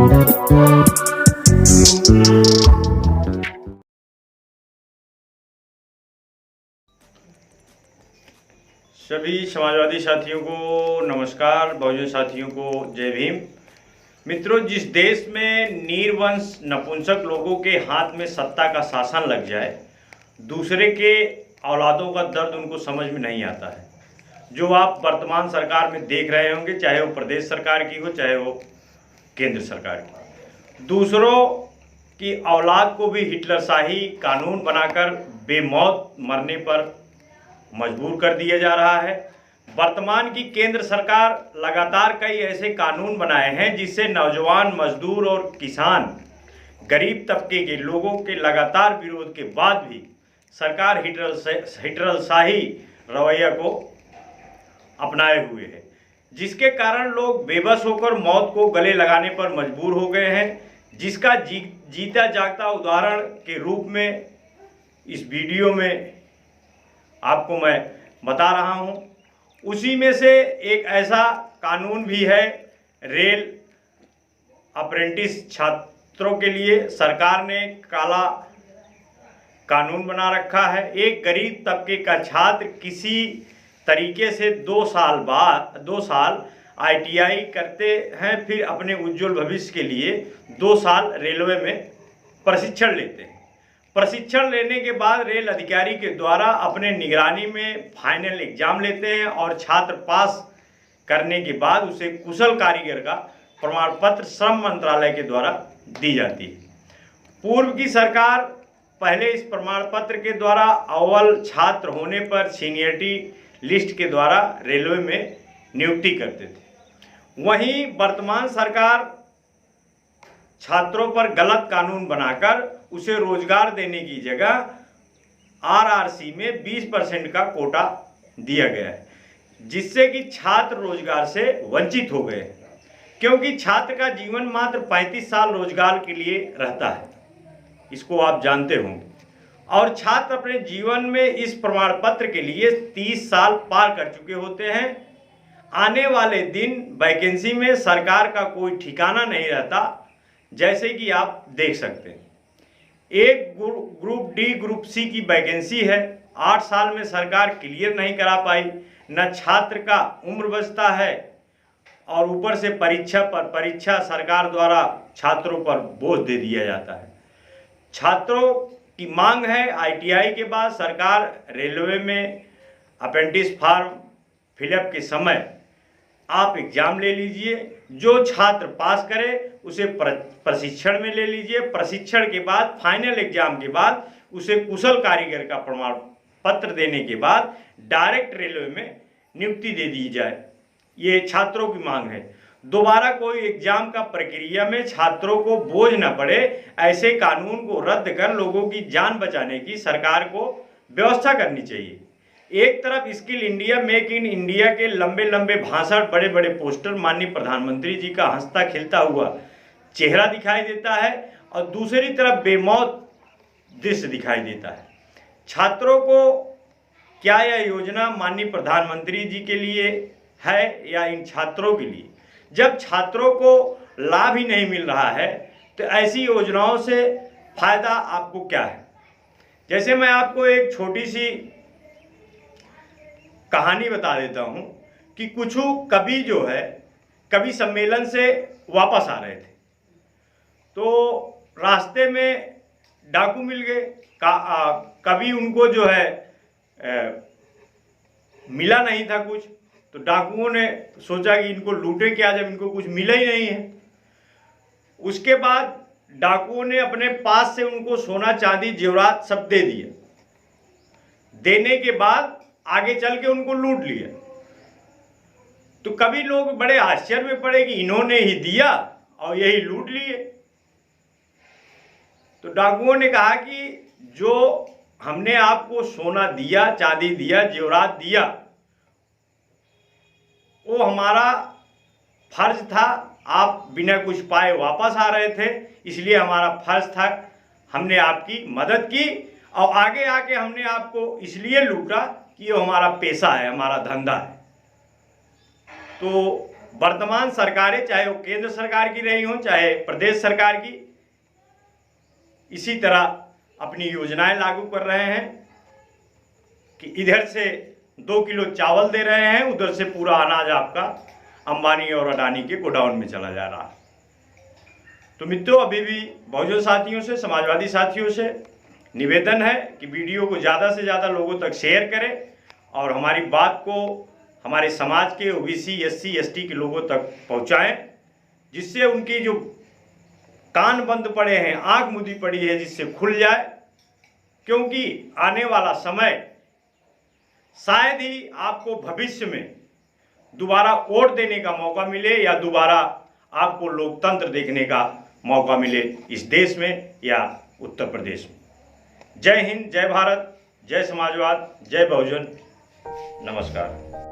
सभी समाजवादी साथियों को नमस्कार, बहुजन साथियों को जय भीम। मित्रों, जिस देश में नीरवंश नपुंसक लोगों के हाथ में सत्ता का शासन लग जाए, दूसरे के औलादों का दर्द उनको समझ में नहीं आता है। जो आप वर्तमान सरकार में देख रहे होंगे, चाहे वो प्रदेश सरकार की हो, चाहे वो केंद्र सरकार की, दूसरों की औलाद को भी हिटलरशाही कानून बनाकर बेमौत मरने पर मजबूर कर दिया जा रहा है। वर्तमान की केंद्र सरकार लगातार कई ऐसे कानून बनाए हैं जिससे नौजवान, मजदूर और किसान, गरीब तबके के लोगों के लगातार विरोध के बाद भी सरकार हिटलरशाही रवैया को अपनाए हुए है, जिसके कारण लोग बेबस होकर मौत को गले लगाने पर मजबूर हो गए हैं। जिसका जीता जागता उदाहरण के रूप में इस वीडियो में आपको मैं बता रहा हूं। उसी में से एक ऐसा कानून भी है, रेल अप्रेंटिस छात्रों के लिए सारकार ने काला कानून बना रखा है। एक गरीब तबके का छात्र किसी तरीके से 2 साल ITI करते हैं, फिर अपने उज्जवल भविष्य के लिए 2 साल रेलवे में प्रशिक्षण लेते हैं। प्रशिक्षण लेने के बाद रेल अधिकारी के द्वारा अपने निगरानी में फाइनल एग्जाम लेते हैं और छात्र पास करने के बाद उसे कुशल कारीगर का प्रमाण पत्र श्रम मंत्रालय के द्वारा दी जाती है। पूर्व की सरकार पहले इस प्रमाण पत्र के द्वारा अव्वल छात्र होने पर सीनियरिटी लिस्ट के द्वारा रेलवे में नियुक्ति करते थे। वहीं वर्तमान सरकार छात्रों पर गलत कानून बनाकर उसे रोजगार देने की जगह RRC में 20% का कोटा दिया गया है, जिससे कि छात्र रोजगार से वंचित हो गए, क्योंकि छात्र का जीवन मात्र 35 साल रोजगार के लिए रहता है, इसको आप जानते होंगे। और छात्र अपने जीवन में इस प्रमाण पत्र के लिए 30 साल पार कर चुके होते हैं। आने वाले दिन वैकेंसी में सरकार का कोई ठिकाना नहीं रहता, जैसे कि आप देख सकते हैं। एक ग्रुप डी, ग्रुप सी की वैकेंसी है, 8 साल में सरकार क्लियर नहीं करा पाई। न छात्र का उम्र बचता है और ऊपर से परीक्षा सरकार द्वारा छात्रों पर बोझ दे दिया जाता है। छात्रों की मांग है ITI के बाद सरकार रेलवे में अप्रेंटिस फॉर्म फिलअप के समय आप एग्जाम ले लीजिए, जो छात्र पास करे उसे प्रशिक्षण में ले लीजिए। प्रशिक्षण के बाद फाइनल एग्जाम के बाद उसे कुशल कारीगर का प्रमाण पत्र देने के बाद डायरेक्ट रेलवे में नियुक्ति दे दी जाए, ये छात्रों की मांग है। दोबारा कोई एग्जाम का प्रक्रिया में छात्रों को बोझ न पड़े, ऐसे कानून को रद्द कर लोगों की जान बचाने की सरकार को व्यवस्था करनी चाहिए। एक तरफ skill India, make in India के लंबे लंबे भाषण, बड़े बड़े पोस्टर, माननीय प्रधानमंत्री जी का हंसता खिलता हुआ चेहरा दिखाई देता है, और दूसरी तरफ बेमौत दृश्य दिखाई देता है। छात्रों को क्या यह योजना माननीय प्रधानमंत्री जी के लिए है या इन छात्रों के लिए? जब छात्रों को लाभ ही नहीं मिल रहा है तो ऐसी योजनाओं से फायदा आपको क्या है? जैसे मैं आपको एक छोटी सी कहानी बता देता हूं कि कुछ कवि जो है, कवि सम्मेलन से वापस आ रहे थे, तो रास्ते में डाकू मिल गए। कवि उनको जो है मिला नहीं था कुछ, तो डाकुओं ने सोचा कि इनको लूटें क्या, जब इनको कुछ मिला ही नहीं है। उसके बाद डाकुओं ने अपने पास से उनको सोना चांदी जेवरात सब दे दिए। देने के बाद आगे चल के उनको लूट लिया। तो कभी लोग बड़े आश्चर्य में पड़े कि इन्होंने ही दिया और यही लूट लिए। तो डाकुओं ने कहा कि जो हमने आपको सोना दिया, चांदी दिया, जेवरात दिया, वो हमारा फर्ज था। आप बिना कुछ पाए वापस आ रहे थे, इसलिए हमारा फर्ज था, हमने आपकी मदद की, और आगे आके हमने आपको इसलिए लूटा कि ये हमारा पेशा है, हमारा धंधा है। तो वर्तमान सरकारें, चाहे वो केंद्र सरकार की रही हों चाहे प्रदेश सरकार की, इसी तरह अपनी योजनाएं लागू कर रहे हैं कि इधर से 2 किलो चावल दे रहे हैं, उधर से पूरा अनाज आपका अंबानी और अडानी के गोडाउन में चला जा रहा है। तो मित्रों, अभी भी बहुजन साथियों से, समाजवादी साथियों से निवेदन है कि वीडियो को ज़्यादा से ज़्यादा लोगों तक शेयर करें और हमारी बात को हमारे समाज के ओबीसी, एससी, एसटी के लोगों तक पहुंचाएं, जिससे उनकी जो कान बंद पड़े हैं, आंख मुदी पड़ी है, जिससे खुल जाए। क्योंकि आने वाला समय शायद ही आपको भविष्य में दोबारा वोट देने का मौका मिले या दोबारा आपको लोकतंत्र देखने का मौका मिले इस देश में या उत्तर प्रदेश में। जय हिंद, जय भारत, जय समाजवाद, जय बहुजन। नमस्कार।